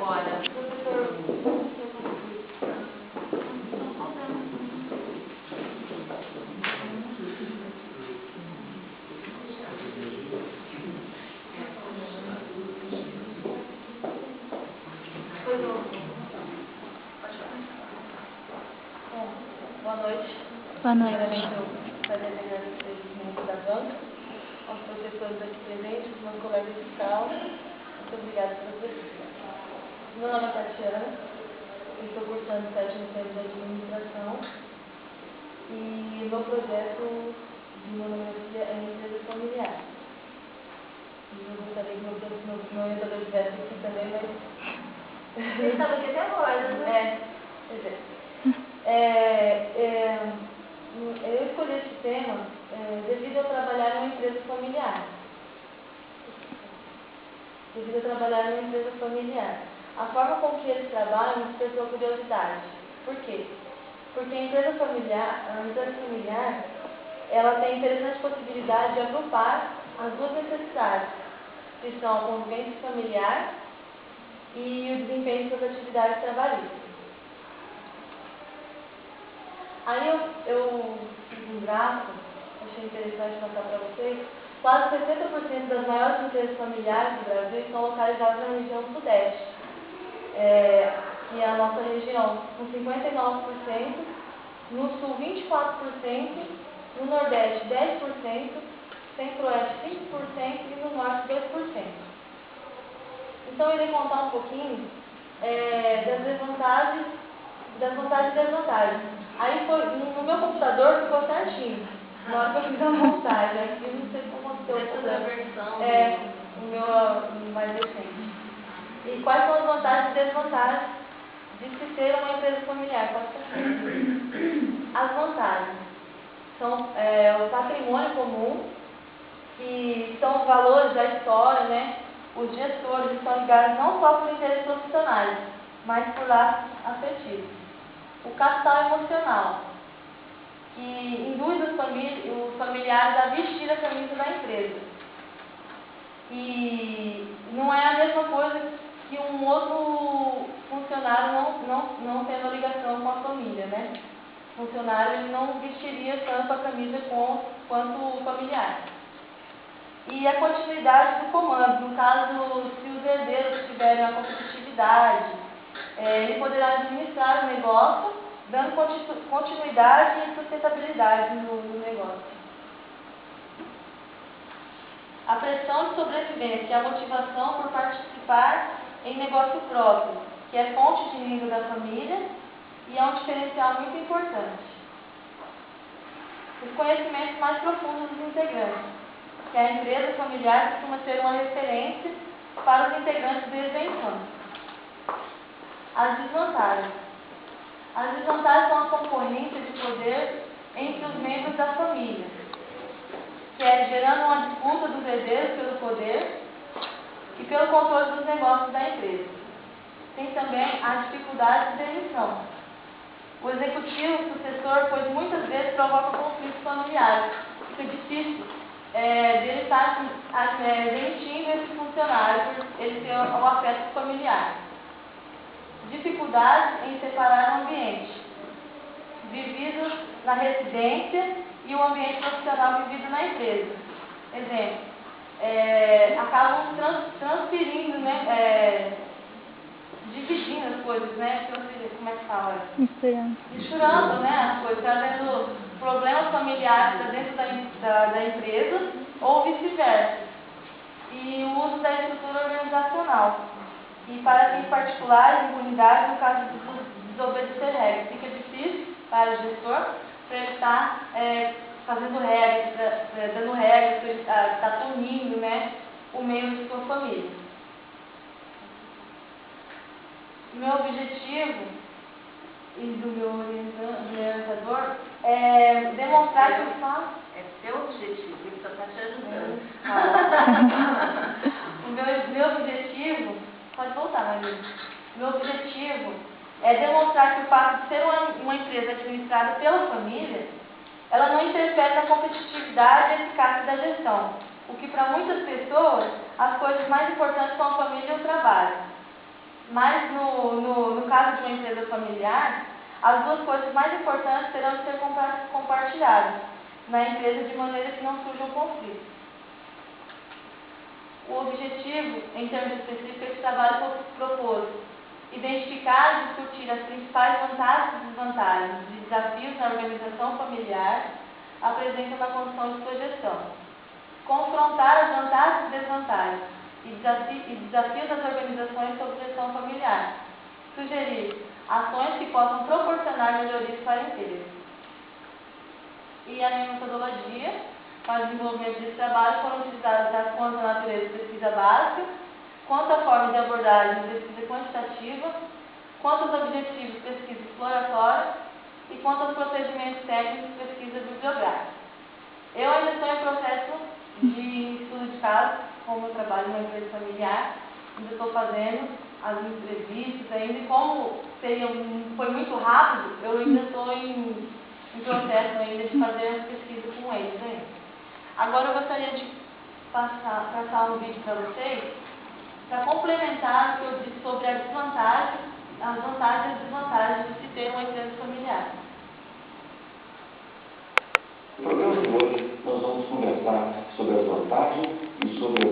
agora? Boa noite. Boa noite. Gostaria de agradecer os membros da banca, aos professores aqui presentes, aos meus colegas de sala. Muito obrigada pela presença. Meu nome é Tatiana, eu estou cursando 7º semestre de administração e o meu projeto de monografia é empresa familiar. Eu gostaria que meu orientador estivesse aqui também, mas... Ele estava aqui até agora, né? Eu escolhi esse tema devido a trabalhar em uma empresa familiar. A forma com que eles trabalham despertou curiosidade. Por quê? Porque a empresa familiar, ela tem interessante possibilidade de agrupar as duas necessidades, que são a convivência familiar e o desempenho das atividades trabalhistas. Aí eu fiz um gráfico, achei interessante passar para vocês. Quase 60% das maiores empresas familiares do Brasil estão localizadas na região sudeste, que é a nossa região, com 59%, no sul 24%, no nordeste 10%, centro-oeste 5% e no norte 2%. Então eu irei contar um pouquinho das vantagens e desvantagens. Aí no meu computador ficou certinho, na hora que eu fiz a montagem. Aqui não sei como aconteceu o problema. O meu mais recente. E quais são as vantagens e desvantagens de se ter uma empresa familiar? As vantagens são o patrimônio comum, que são os valores da história, né? Os gestores estão ligados não só por interesses profissionais, mas por laços afetivos. O capital emocional, que induz os familiares a vestir a camisa da empresa. E não é a mesma coisa que um outro funcionário não tendo a ligação com a família, né? O funcionário ele não vestiria tanto a camisa quanto o familiar. E a continuidade do comando, no caso, se os herdeiros tiverem a competitividade, ele poderá administrar o negócio, dando continuidade e sustentabilidade no negócio. A pressão de sobrevivência e a motivação por participar em negócio próprio, que é fonte de renda da família e é um diferencial muito importante. Os conhecimentos mais profundos dos integrantes, que a empresa familiar costuma ser uma referência para os integrantes desde a infância. As desvantagens. As desvantagens são a concorrência de poder entre os membros da família, que é gerando uma disputa dos herdeiros pelo poder e pelo controle dos negócios da empresa. Tem também a dificuldade de demissão. O executivo sucessor, pois muitas vezes provoca conflitos familiares. Fica difícil dele estar demitindo esse funcionário por ele ter um afeto familiar. Dificuldades em separar o ambiente vivido na residência e o ambiente profissional vivido na empresa. Exemplo, acabam transferindo, né, dividindo as coisas, né, como é que fala? Misturando, né, as coisas, trazendo problemas familiares para dentro da empresa ou vice-versa. E o uso da estrutura organizacional. E para fins particulares, impunidade no caso de desobedecer regras. Fica difícil para o gestor para ele estar fazendo regras, dando regras, para ele estar punindo, né, o membro de sua família. Meu objetivo e do meu orientador é demonstrar que eu faço. É seu objetivo, ele só está te ajudando. Meu objetivo, pode voltar, Maria. Meu objetivo é demonstrar que o fato de ser uma empresa administrada pela família, ela não interfere na competitividade e eficácia da gestão, o que para muitas pessoas as coisas mais importantes são a família e o trabalho. Mas no caso de uma empresa familiar, as duas coisas mais importantes terão de ser compartilhadas na empresa de maneira que não surjam conflitos. O objetivo, em termos específicos, é que o trabalho propôs identificar e discutir as principais vantagens e desvantagens de desafios na organização familiar apresentam na condição de projeção. Confrontar as vantagens e desvantagens e desafios das organizações sob gestão familiar. Sugerir ações que possam proporcionar melhorias para a empresa. E a minha metodologia para o desenvolvimento desse trabalho foram utilizadas tanto a natureza de pesquisa básica, quanto a forma de abordagem de pesquisa quantitativa, quanto aos objetivos de pesquisa exploratória e quanto aos procedimentos técnicos de pesquisa bibliográfica. Eu ainda estou em processo de estudo de caso, como eu trabalho numa empresa familiar, ainda estou fazendo as entrevistas ainda, e como foi muito rápido, eu ainda estou em processo ainda de fazer as pesquisas com eles ainda. Agora eu gostaria de passar um vídeo para vocês, para complementar o que eu disse sobre as vantagens e as desvantagens de se ter uma empresa familiar. No programa de hoje, nós vamos conversar sobre as vantagens e sobre as